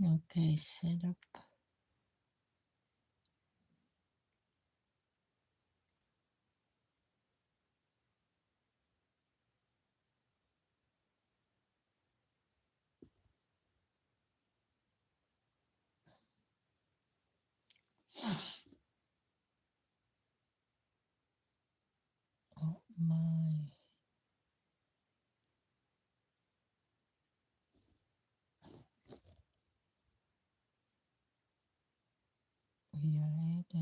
Okay, set up. Oh my. We are at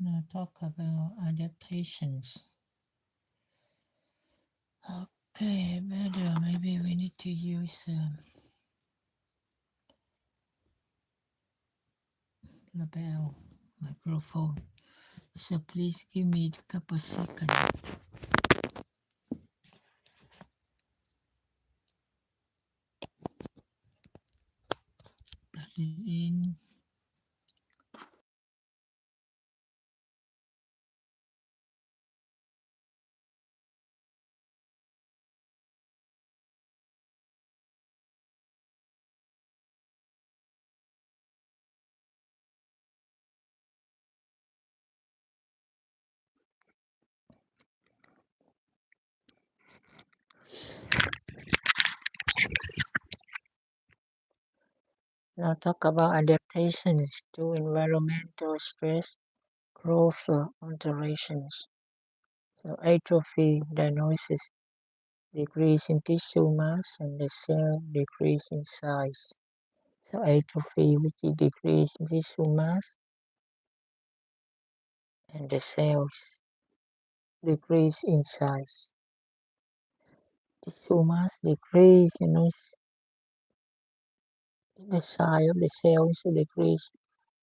now talk about adaptations. Okay, better. Maybe we need to use lapel microphone. So please give me a couple seconds. Plug it in. Now talk about adaptations to environmental stress, growth alterations. So atrophy diagnosis, decrease in tissue mass and the cell decrease in size. So atrophy, which is decrease in tissue mass and the cells decrease in size. Tissue mass decrease, the size of the cells decrease.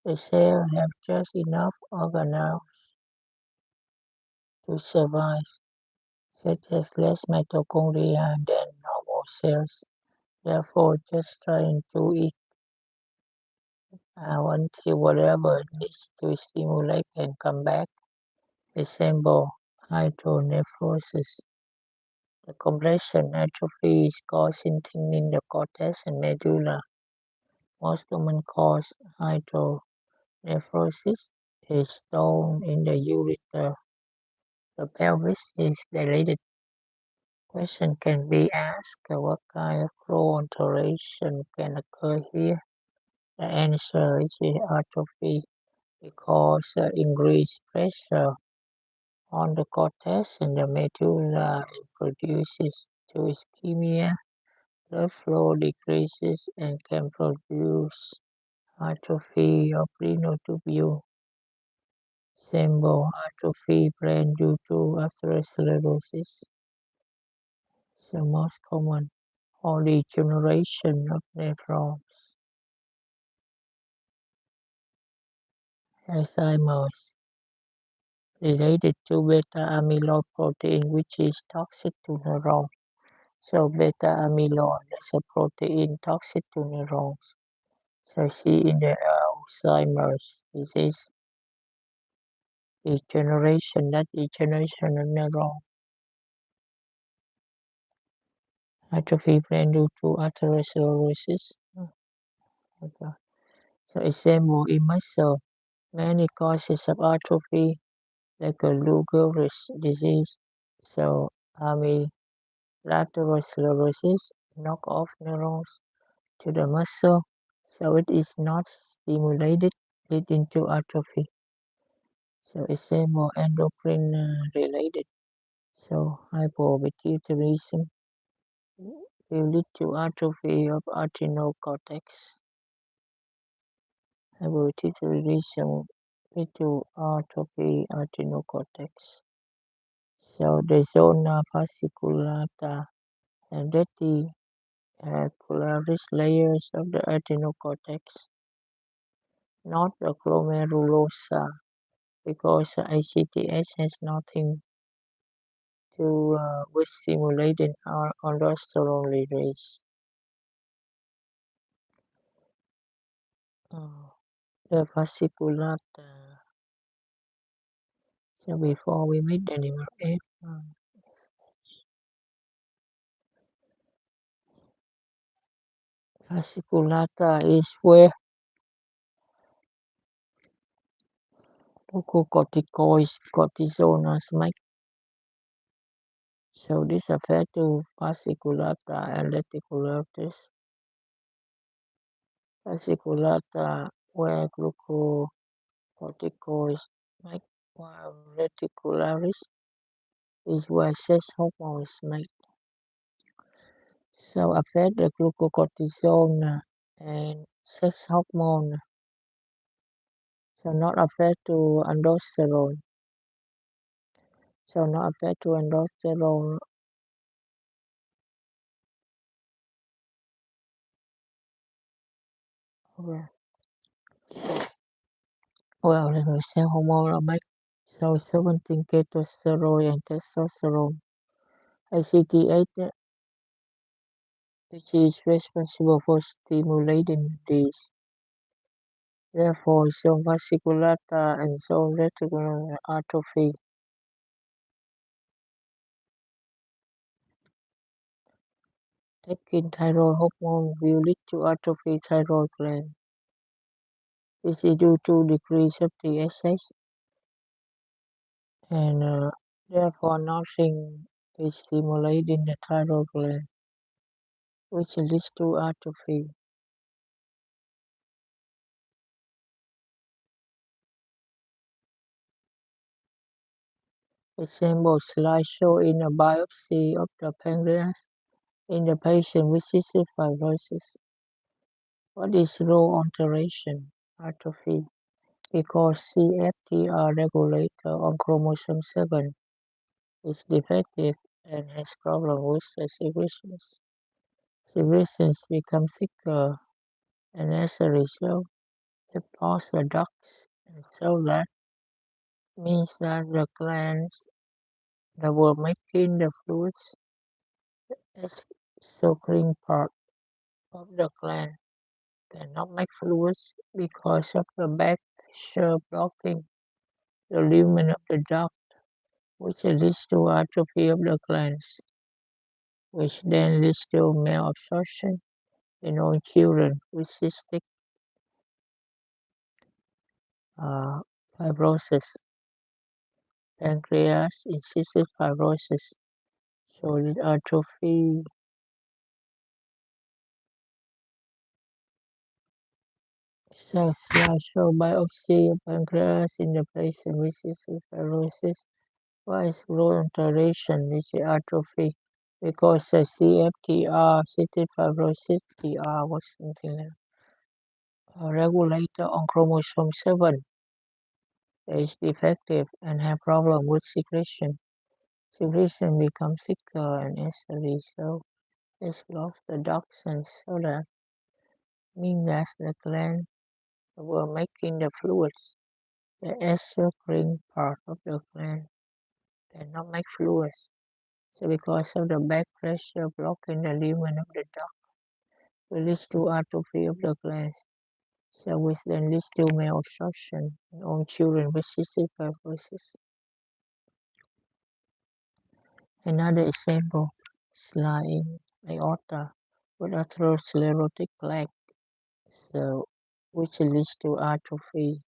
The cell have just enough organelles to survive, such as less mitochondria than normal cells, therefore just trying to eat until whatever needs to stimulate can come back. Example, hydronephrosis. The compression atrophy is causing thickening the cortex and medulla. Most common cause hydronephrosis is stone in the ureter. The pelvis is dilated. Question can be asked, what kind of flow alteration can occur here? The answer is atrophy because increased pressure on the cortex and the medulla produces to ischemia. Blood flow decreases and can produce atrophy of renal tubule. Symbol atrophy brain due to atherosclerosis. The most common or degeneration of neurons. Alzheimer's related to beta amyloid protein, which is toxic to neurons. So beta amyloid is a protein toxic to neurons. So see in the Alzheimer's disease, degeneration, that degeneration of neurons. Atrophy brain due to atherosclerosis. Okay. So example in muscle, many causes of atrophy like a Lou Gehrig's disease. So amyotrophic sclerosis knock off neurons to the muscle, so it is not stimulated, leading to atrophy. So it's more endocrine related. So hypopituitarism will lead to atrophy of adrenal cortex. Hypopituitarism lead to atrophy adrenal cortex. So the zona fasciculata and reticularis layers of the adrenal cortex, not the glomerulosa, because ACTH has nothing to with stimulating our aldosterone release. The fasciculata. So before we meet the number F, fasciculata is where glucocorticoids cortisonas make. So this affects to fasciculata and reticularis. Fasciculata where glucocorticoids make, while reticularis is where sex hormones make. So affect the glucocortisone and sex hormone. So not affect to aldosterone. So not affect to aldosterone. Well, let me say hormone are make. So 17 testosterone and testosterone. ACTH, which is responsible for stimulating these. Therefore, some vasculata and some reticular atrophy. Taking thyroid hormone will lead to atrophy thyroid gland. This is due to decrease of TSH, and therefore nothing is stimulating the thyroid gland, which leads to atrophy. Example slide showing a biopsy of the pancreas in the patient with cystic fibrosis. What is role alteration? Atrophy. Because CFTR regulator on chromosome 7 is defective and has problem with the secretions. Secretions become thicker, and as a result, they pause the ducts, and so that means that the glands that were making the fluids is suckering part of the gland cannot make fluids because of the back pressure blocking the lumen of the duct, which leads to atrophy of the glands, which then leads to malabsorption in all children with cystic uh, fibrosis. Pancreas in cystic fibrosis, solid atrophy. So slide show biopsy of pancreas in the patient with cystic fibrosis. Why is growth alteration which is atrophy? Because the CFTR, cystic fibrosis TR was something like a regulator on chromosome 7 is defective and have problem with secretion. Secretion becomes thicker and as a result, it blocks the ducts and so that means that the gland were making the fluids. The exocrine part of the gland cannot make fluids. So because of the back pressure blocking the lumen of the duct, it leads to atrophy of the glands. So which then leads to malabsorption in all children with cystic fibrosis. Another example, sliding aorta with atherosclerotic plaque, so which leads to atrophy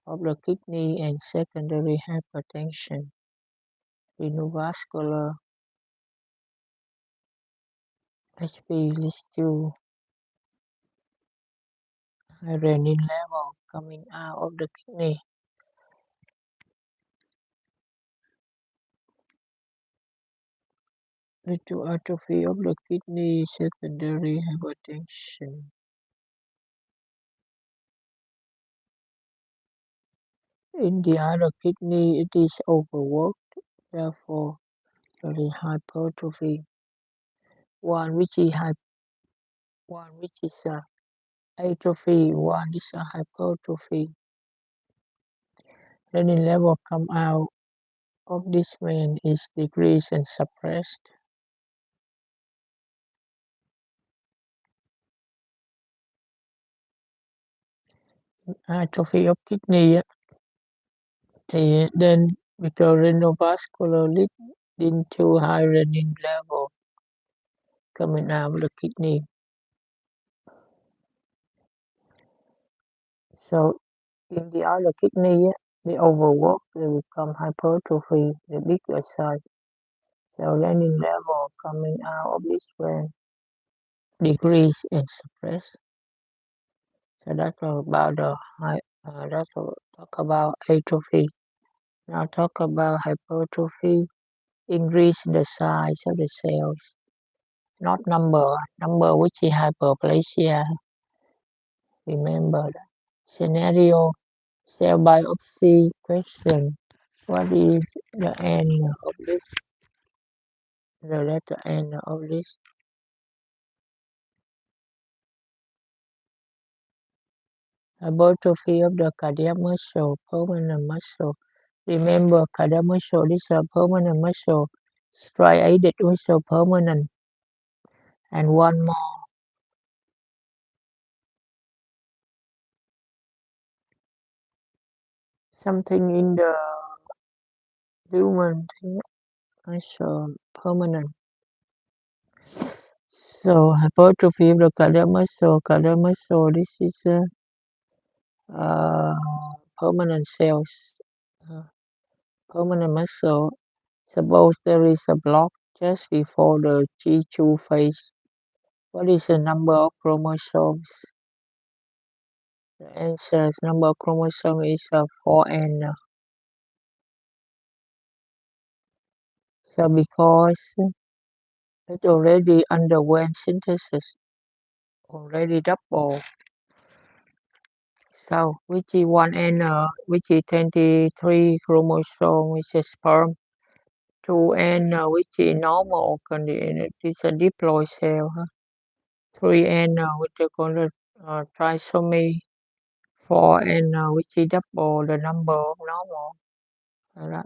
of the kidney and secondary hypertension. Renovascular HP leads to high renin level coming out of the kidney. to atrophy of the kidney, secondary hypertension. In the other kidney, it is overworked, therefore there is hypertrophy. One which is atrophy, one is a hypertrophy. Renin level come out of this vein is decreased and suppressed. Atrophy of kidney thì then because renovascular leak into high renin level coming out of the kidney. So in the other kidney, they overwork, they become hypertrophy, the bigger size. So renin level coming out of this vein decrease and suppress. So that's about talk about atrophy. Now talk about hypertrophy. Increase the size of the cells, not number which is hyperplasia. Remember that. Scenario cell biopsy question. What is the end of this? The letter N of this. Hypertrophy of the cardiac muscle, permanent muscle. Remember, cardiac muscle is a permanent muscle. Striated also permanent. And one more. Something in the human muscle, permanent. So hypertrophy of the cardiac muscle, this is permanent cells, uh, permanent muscle. Suppose there is a block just before the G2 phase. What is the number of chromosomes? The answer is number of chromosomes is 4n. So because it already underwent synthesis, already double. So which is 1n, which is 23 chromosome, which is sperm. 2n, which is normal, it is a diploid cell. 3n, which is called trisomy. 4n, which is double the number of normal. Alright.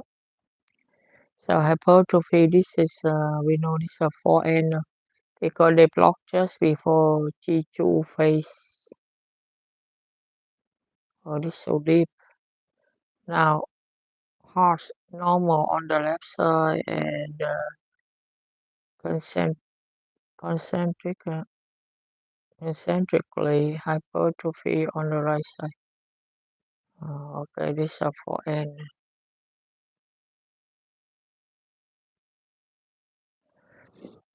So hypertrophy, this is, we know this is 4n because they block just before G2 phase. Oh, this is so deep. Now, heart normal on the left side and concentrically hypertrophy on the right side. Okay, this is 4n.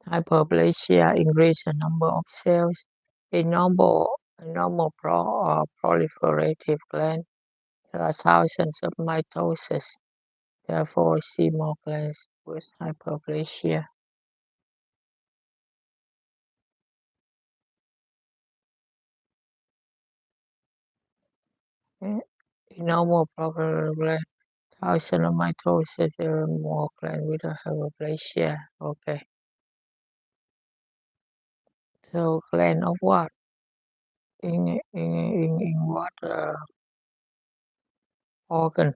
Hyperplasia increase the number of cells in normal proliferative gland. There are thousands of mitosis. Therefore, see more glands with hyperplasia. In normal proliferative gland, thousands of mitosis. There are more glands with hyperplasia. Okay. So gland of what? In what organ?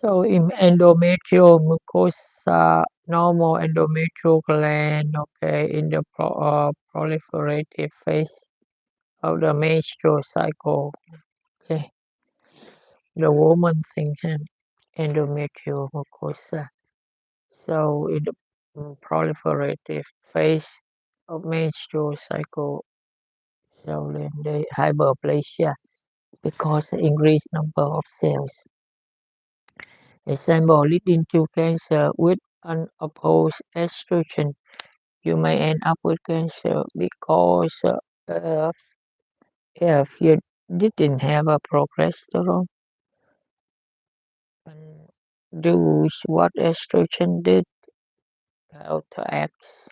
So in endometrial mucosa, normal endometrial gland, okay, in the proliferative phase of the menstrual cycle, okay. The woman thing has endometrial mucosa. So in the proliferative phase of menstrual cycle, so then the hyperplasia because the increased number of cells. Example, leading to cancer with unopposed estrogen. You may end up with cancer because if you didn't have a progesterone. do what estrogen did counteracts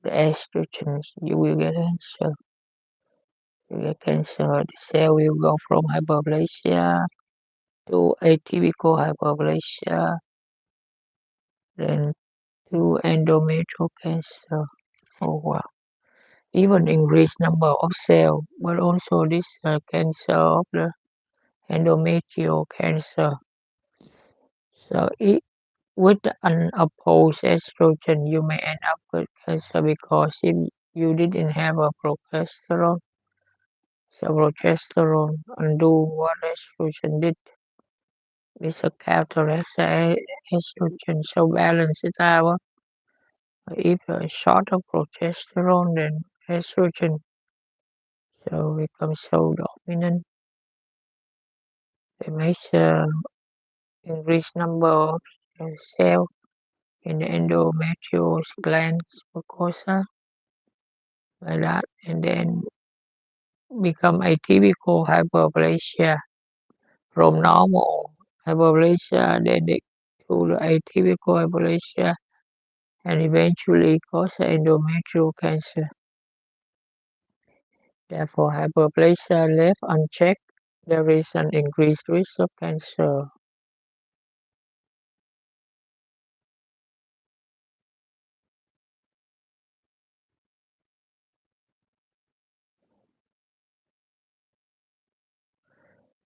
the estrogen, you will get cancer. You get cancer. The cell will go from hyperplasia to atypical hyperplasia, then to endometrial cancer. Oh wow! Even increased number of cells, but also this cancer of the endometrial cancer. So with unopposed estrogen, you may end up with cancer because if you didn't have a progesterone, so progesterone undo what estrogen did. This counteracts estrogen, so balance it out. If short of progesterone, then estrogen so becomes so dominant. It makes increased number of cells in the endometrial glands mucosa like that, and then become atypical hyperplasia from normal hyperplasia, then they to the atypical hyperplasia, and eventually cause endometrial cancer. Therefore, hyperplasia left unchecked, there is an increased risk of cancer.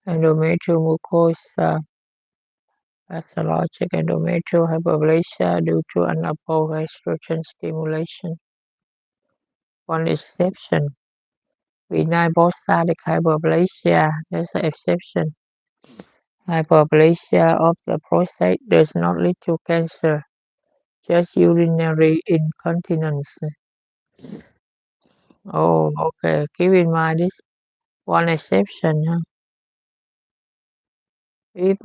Endometrial mucosa, pathologic endometrial hyperplasia due to unopposed estrogen stimulation. One exception, benign prostatic hyperplasia, that's an exception. Hyperplasia of the prostate does not lead to cancer, just urinary incontinence. Oh, okay. Keep in mind this one exception. Huh? If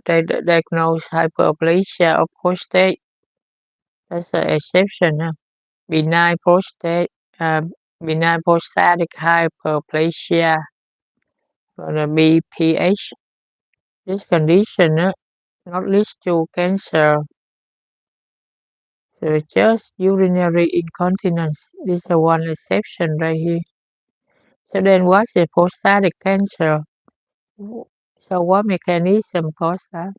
they diagnose hyperplasia of prostate, that's an exception. Huh? Benign prostate, uh, benign prostatic hyperplasia, or BPH. This condition not leads to cancer. So just urinary incontinence. This is one exception right here. So then what's the prostatic cancer? So what mechanism cause that?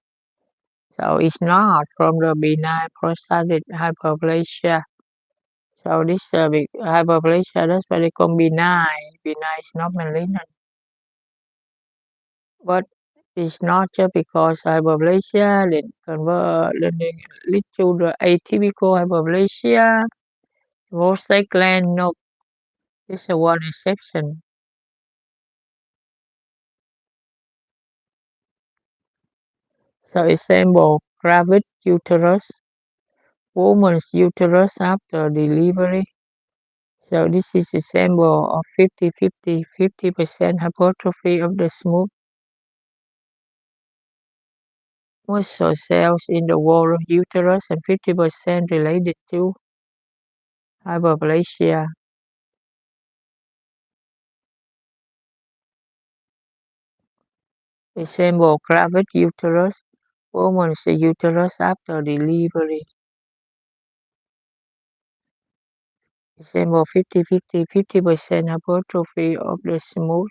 So it's not from the benign prostatic hyperplasia. So this hyperplasia, that's why they call benign. Benign is not malignant. But it's not just because hyperplasia then convert then they lead to the atypical hyperplasia. Prostate gland, no. This is one exception. So example, gravid uterus, woman's uterus after delivery. So this is example of 50% hypertrophy of the smooth muscle cells in the wall of uterus and 50% related to hyperplasia. Example, gravid uterus, woman's uterus after delivery. Example, 50% hypertrophy of the smooth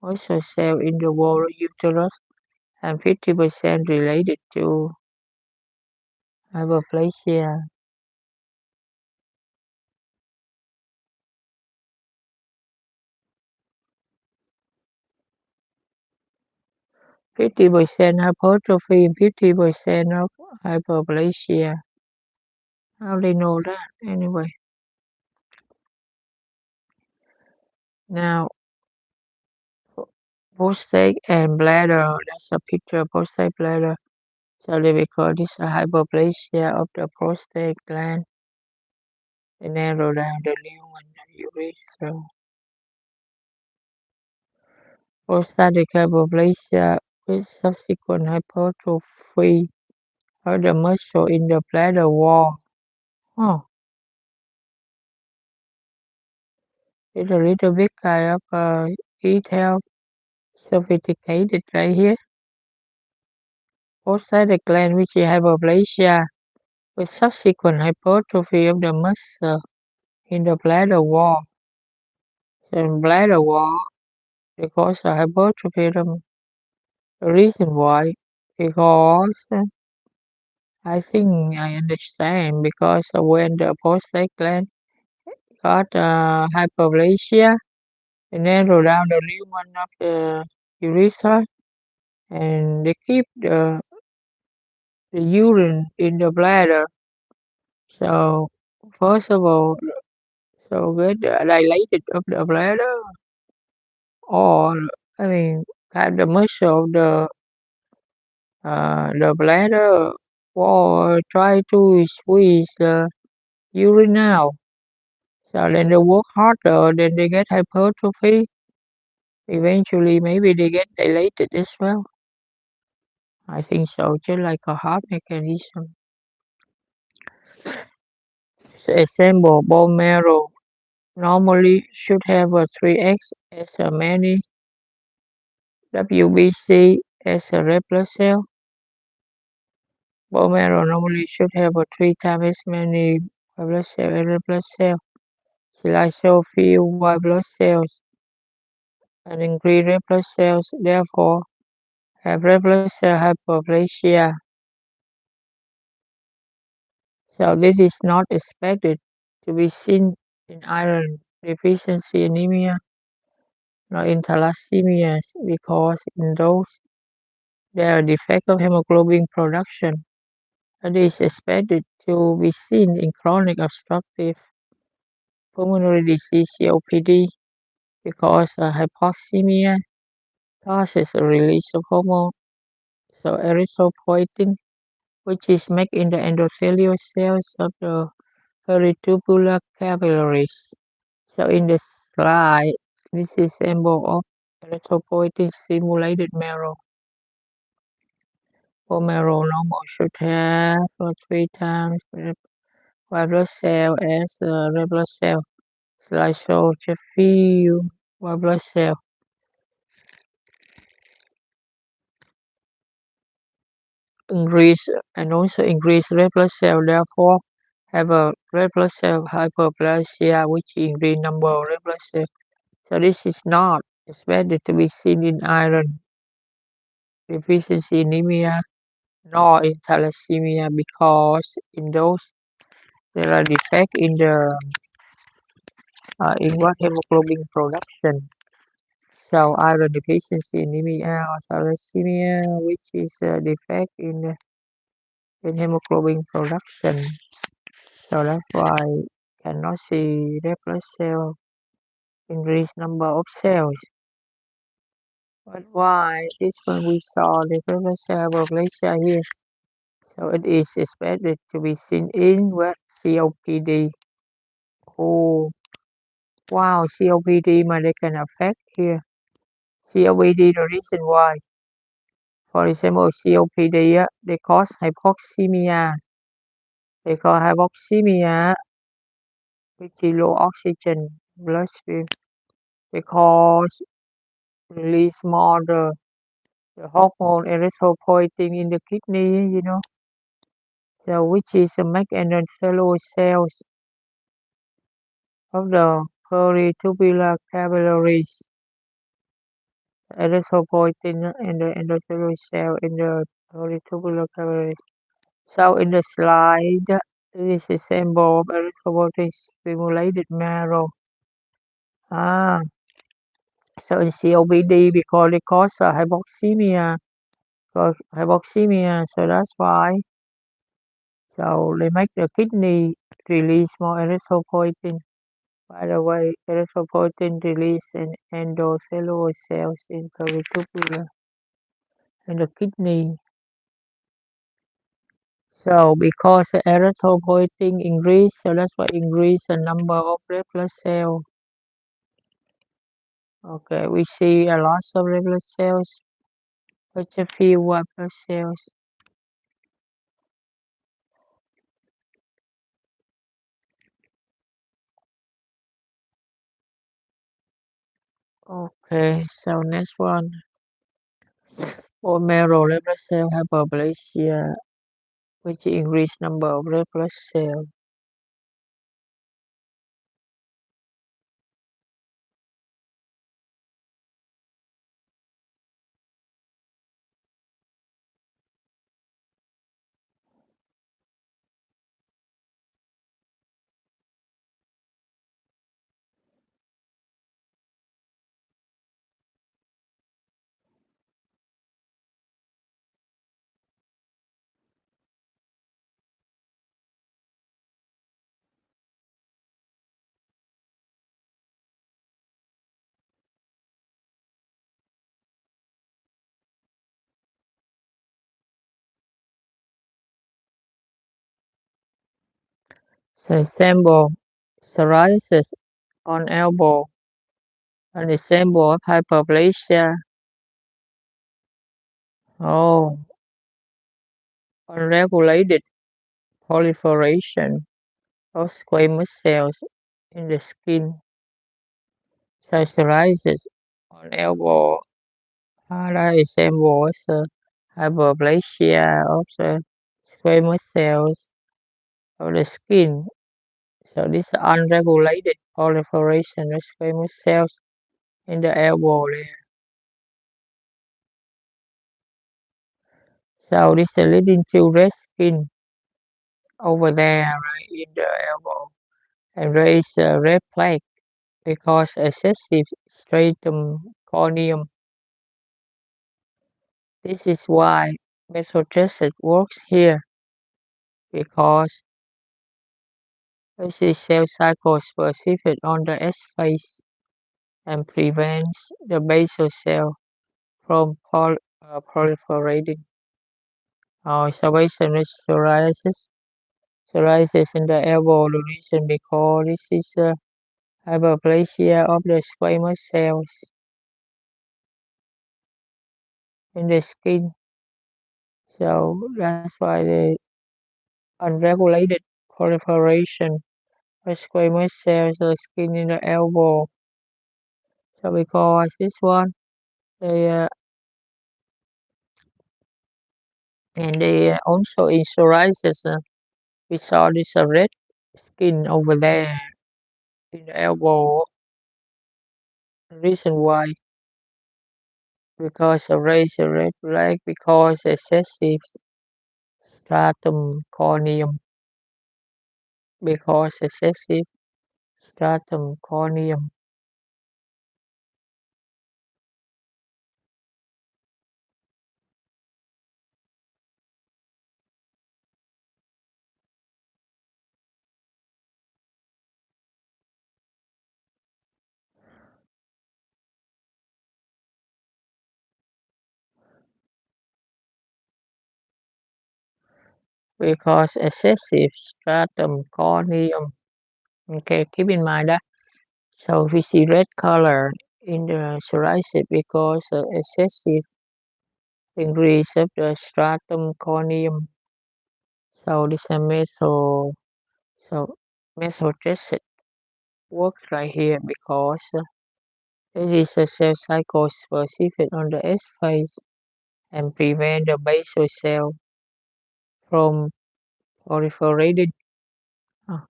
muscle cell in the wall of uterus and 50% related to hyperplasia. 50% hypertrophy and 50% of hyperplasia. How they know that anyway? Now, prostate and bladder. That's a picture of prostate bladder. So they call this a hyperplasia of the prostate gland. They narrow down the lumen and urethra. Prostatic hyperplasia with subsequent hypertrophy of the muscle in the bladder wall. Oh, it's a little bit kind of detail, sophisticated right here. Prostatic gland which is hyperplasia with subsequent hypertrophy of the muscle in the bladder wall. So in bladder wall, because of hypertrophy, the reason why, because I think I understand, because when the prostate gland got hyperplasia, they narrow down the lumen of the urethra and they keep the urine in the bladder. So first of all, so get dilated of the bladder, or I mean, have the muscle of the bladder wall try to squeeze the urine out. So then they work harder, then they get hypertrophy. Eventually, maybe they get dilated as well. I think so, just like a heart mechanism. So assemble bone marrow normally should have a 3x as many WBC as a red blood cell. Bone marrow normally should have a 3 times as many white blood cell as red blood cell. Like so few white blood cells and increased red blood cells, therefore have red blood cell hyperplasia. So this is not expected to be seen in iron deficiency anemia nor in thalassemias because in those there are defect of hemoglobin production. It is expected to be seen in chronic obstructive pulmonary disease COPD because hypoxemia causes a release of hormone, so erythropoietin, which is made in the endothelial cells of the peritubular capillaries. So in the slide, this is symbol of erythropoietin stimulated marrow. Bone marrow normal should have 3 times white blood cell as red blood cell. Slide show just few white blood cell. Increase and also increase red blood cell, therefore have a red blood cell hyperplasia, which increase number of red blood cells. So this is not expected to be seen in iron deficiency anemia nor in thalassemia because in those there are defect in the in what hemoglobin production. So iron deficiency anemia or thalassemia, which is a defect in hemoglobin production. So that's why cannot see red blood cell increased number of cells. But why this one we saw the red blood cell hyperplasia here? So it is expected to be seen in what COPD. Oh, wow, COPD, but they can affect here. COPD, the reason why. For example, COPD, they cause hypoxemia. They cause hypoxemia, which is low oxygen bloodstream. They cause release more the hormone erythropoietin in the kidney, So which is a make endothelial cells of the peritubular capillaries. Erythropoietin in the endothelial cell in the peritubular capillaries. So in the slide, this is a symbol of erythropoietin stimulated marrow. So in COPD because they cause hypoxemia, so that's why. So they make the kidney release more erythropoietin. By the way, erythropoietin release in endothelial cells in peritubular in the kidney. So because the erythropoietin increase, so that's why increase the number of red blood cells. Okay, we see a loss of red blood cells, but a few white blood cells. Okay, so next one. Bone marrow red blood cell hyperplasia, which increased number of red blood cells. So example, psoriasis on elbow, an example of hyperplasia. Oh, unregulated proliferation of squamous cells in the skin. So psoriasis on elbow, another example is hyperplasia of the squamous cells of the skin. So this unregulated proliferation of squamous cells in the elbow there. So this is leading to red skin over there, right in the elbow, and raise a red plaque because excessive stratum corneum. This is why methotrexate works here, because this cell cycle specific on the S phase and prevents the basal cell from proliferating. Observation is psoriasis in the elbow region because this is a hyperplasia of the squamous cells in the skin. So that's why the unregulated proliferation of squamous cells of the skin in the elbow. So because this one, they and they also in psoriasis, we saw this red skin over there in the elbow. The reason why, because of raise a red flag, because excessive stratum corneum, because excessive stratum corneum. Because excessive stratum corneum. Okay, keep in mind that. So we see red color in the psoriasis because of excessive increase of the stratum corneum. So this is a method. So methotrexate works right here because it is a cell cycle specific on the S phase and prevent the basal cell from proliferating. Oh,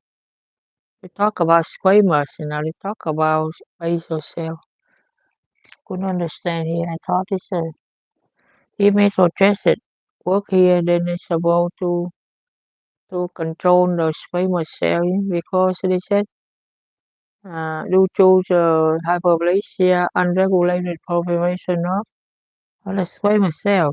we talk about squamous and now we talk about basal cell. Couldn't understand here. I thought it's a image suggested work here, then it's about to control the squamous cell because they said due to the hyperplasia, unregulated proliferation of the squamous cell.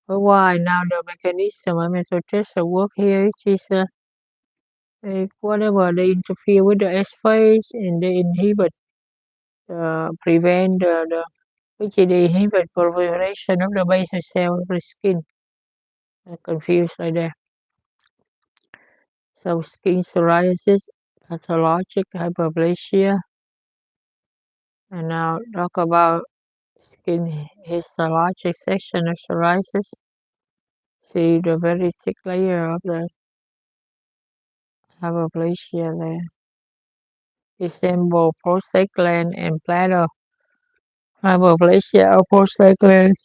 But why now the mechanism of methotrexate work here, which is whatever they interfere with the S phase and they inhibit, prevent which they inhibit proliferation of the basal cell of the skin. I'm confused right there. So skin psoriasis, pathologic hyperplasia, and now talk about skin histologic section of psoriasis. See the very thick layer of the hyperplasia there. Resemble prostate gland and bladder hyperplasia of prostate glands.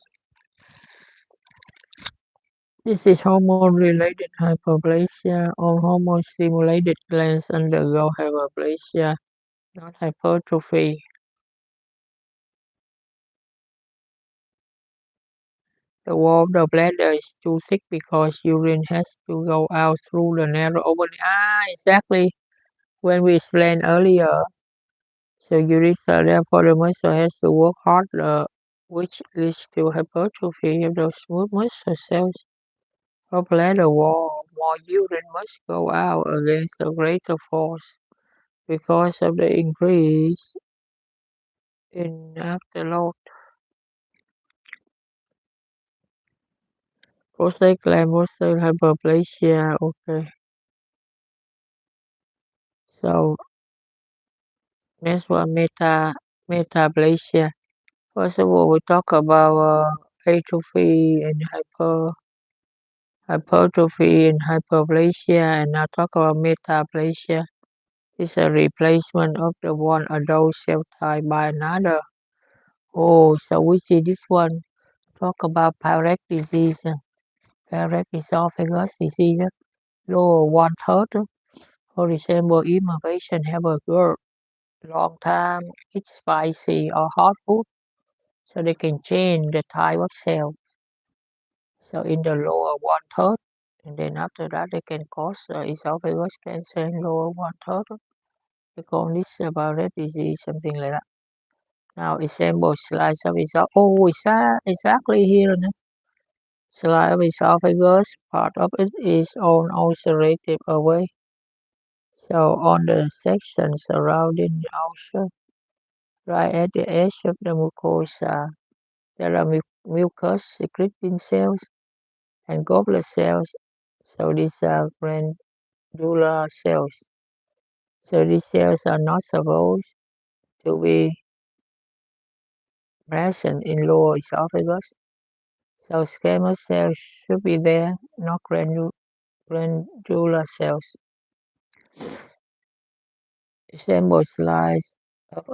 This is hormone-related hyperplasia. All hormone-stimulated glands undergo hyperplasia, not hypertrophy. The wall of the bladder is too thick because urine has to go out through the narrow opening. Exactly. When we explained earlier, so urethra, therefore the muscle has to work harder, which leads to hypertrophy of the smooth muscle cells of bladder wall. More urine must go out against a greater force because of the increase in afterload. Prostate gland muscle hyperplasia. Okay, so next one metaplasia. First of all, we talk about atrophy and hypertrophy and hyperplasia, and now talk about metaplasia. It's a replacement of the one adult cell type by another. Oh, so we see this one. Talk about Pyrrhic disease. Pyrrhic esophagus disease. Lower one third. For example, if a patient have a GERD, long time eat spicy or hot food, so they can change the type of cell. So in the lower one third, and then after that they can cause esophagus cancer in lower one third. They call this Barrett disease, something like that. Now example slice of esophagus. Oh, exactly here. Slide of esophagus, part of it is on ulcerated away. So on the section surrounding the ulcer, right at the edge of the mucosa, there are mucus secreting cells and goblet cells. So these are glandular cells. So these cells are not supposed to be present in lower esophagus. So squamous cells should be there, not glandular cells. Example slice of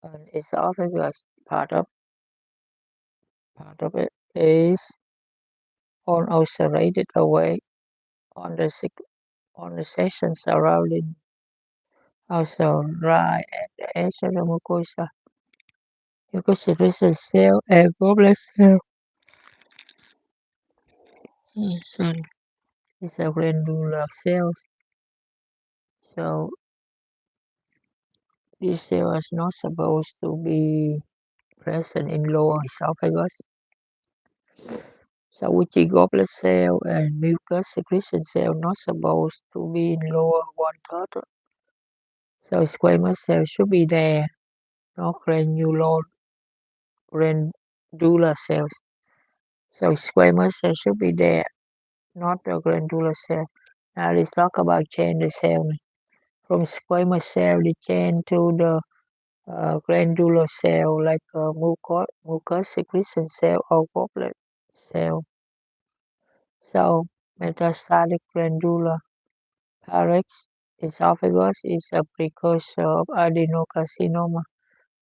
an esophagus. Part of it is ulcerated away on the section surrounding also right at the edge of the mucosa. Mucus secretion cell and goblet cell. Sorry, these are glandular cells. So these cells are not supposed to be present in lower esophagus. So which is goblet cell and mucus secretion cell not supposed to be in lower one third. So squamous cell should be there, not glandular cells. So squamous cell should be there, not the glandular cell. Now let's talk about change the cell. From squamous cell, they change to the glandular cell like mucus secretion cell or goblet cell. So metastatic glandular Pyrrhic esophagus is a precursor of adenocarcinoma.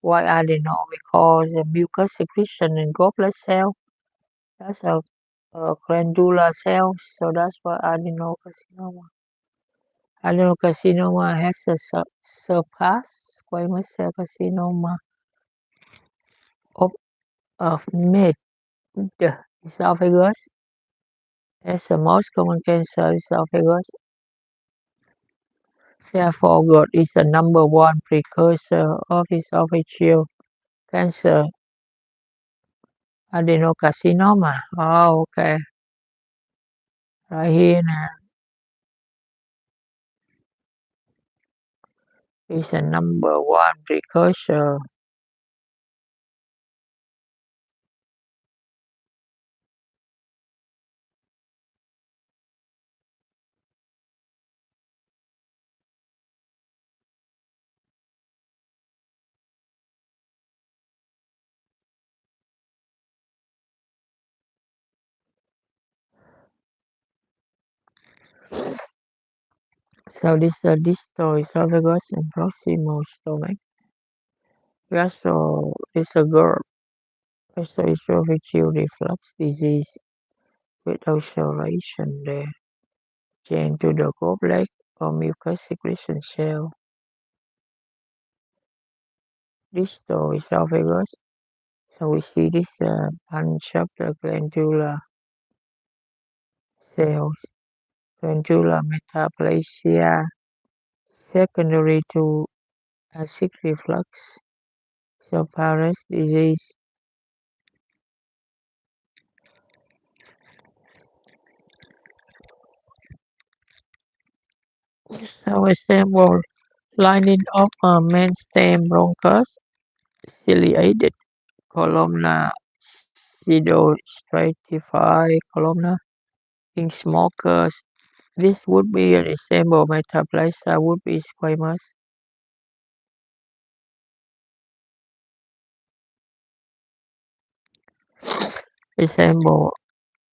Why adeno? Because the mucus secretion in goblet cell, that's a glandular cell, so that's why adenocarcinoma. Adenocarcinoma has surpassed squamous cell carcinoma of mid the esophagus as the most common cancer of esophagus. Therefore, GERD is the number one precursor of esophageal cancer, adenocarcinoma. Oh, okay. Right here now is the number one precursor. So this is the distal esophagus and proximal stomach. Gastro is a GERD, gastroesophageal reflux disease. with ulceration they change to the goblet or mucus secretion cell. Distal esophagus. So we see this bunch of the glandular cells, glandular metaplasia, secondary to acid reflux, so Paris disease. So example, lining of a main stem bronchus, ciliated columnar, pseudostratified columnar. In smokers, this would be an example. Metaplasia would be squamous. Example,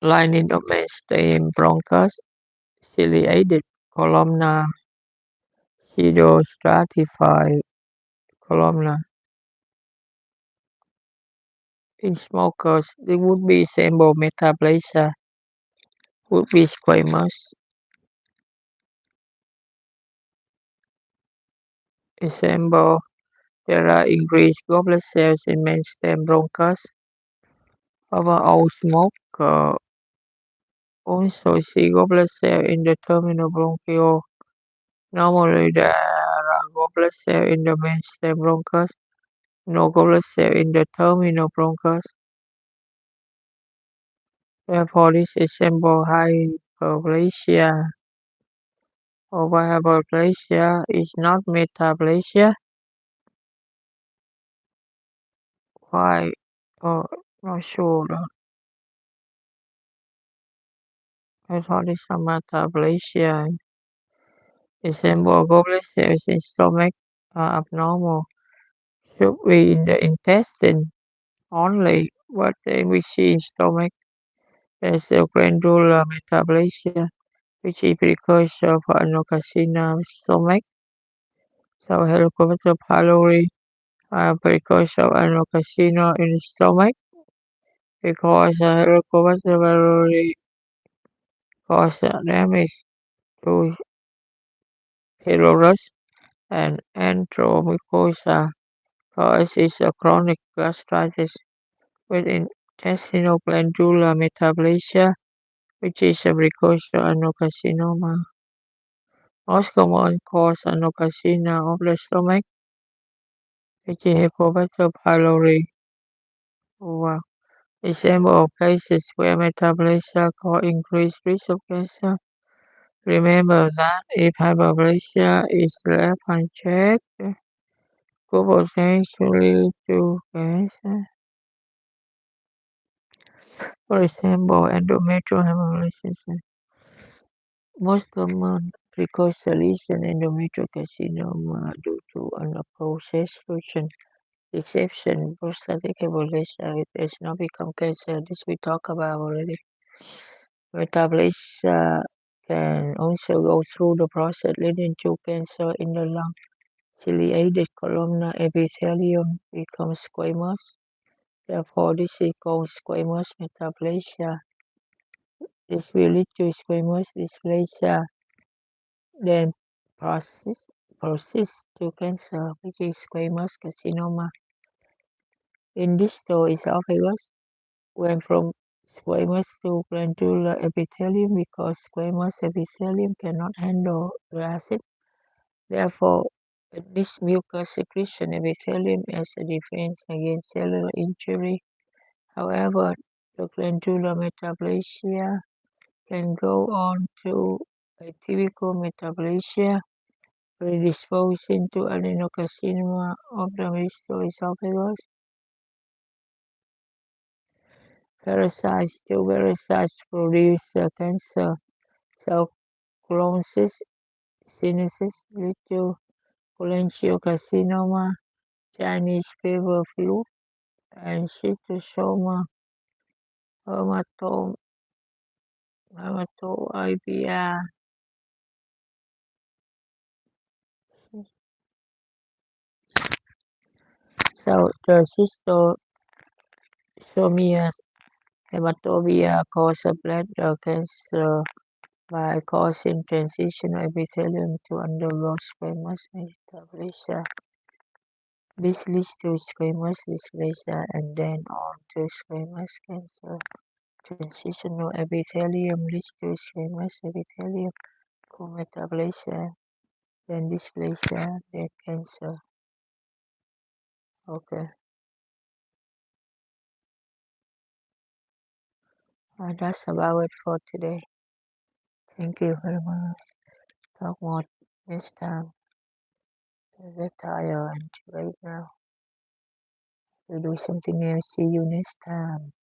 lining of main stem bronchus, ciliated columnar, pseudostratified columnar. In smokers, it would be example. Metaplasia would be squamous. Example, there are increased goblet cells in main stem bronchus. Overall smoke also see goblet cell in the terminal bronchiole. Normally there are goblet cell in the main stem bronchus, no goblet cell in the terminal bronchus. Therefore, this example hyperplasia or hyperplasia is not metaplasia. Why? Oh, not sure. I thought it's a metaplasia. Example, goblet cells in stomach are abnormal. Should be in the intestine only, but then we see in stomach there's a glandular metaplasia, which is precursor for anocarcinoma stomach. So Helicobacter pylori are precursor of anocarcinoma in the stomach because Helicobacter pylori cause damage to pylorus and enteromucosa causes a chronic gastritis with intestinal glandular metaplasia, which is a precursor adenocarcinoma. Most common cause adenocarcinoma of the stomach, which is Helicobacter pylori. Wow. Example of cases where metaplasia cause increased risk of cancer. Remember that if hyperplasia is left unchecked, could potentially lead to cancer. For example, endometrial hyperplasia. Most common precursor lesion endometrial carcinoma due to unprocessed fusion reception prostatic hyperplasia. It does not become cancer. This we talked about already. Metaplasia can also go through the process leading to cancer in the lung. Ciliated columnar epithelium becomes squamous. Therefore, this is called squamous metaplasia. This will lead to squamous dysplasia, then persist to cancer, which is squamous carcinoma. In distal esophagus, went from squamous to glandular epithelium because squamous epithelium cannot handle the acid. Therefore, this mucus secretion epithelium as a defense against cellular injury. However, the glandular metaplasia can go on to atypical metaplasia, predisposing to adenocarcinoma of the distal esophagus. Two parasites produce cancer cell clones, sinuses lead to cholangiocarcinoma, Chinese fever flu, and schistosoma hematoidea. So the schistosomias Hematuria causes blood cancer by causing transitional epithelium to undergo squamous metaplasia. This leads to squamous dysplasia and then on to squamous cancer. Transitional epithelium leads to squamous epithelium, metaplasia, then dysplasia, then cancer. Okay, that's about it for today. Thank you very much. Talk more next time. I get tired and right now. We'll do something else. See you next time.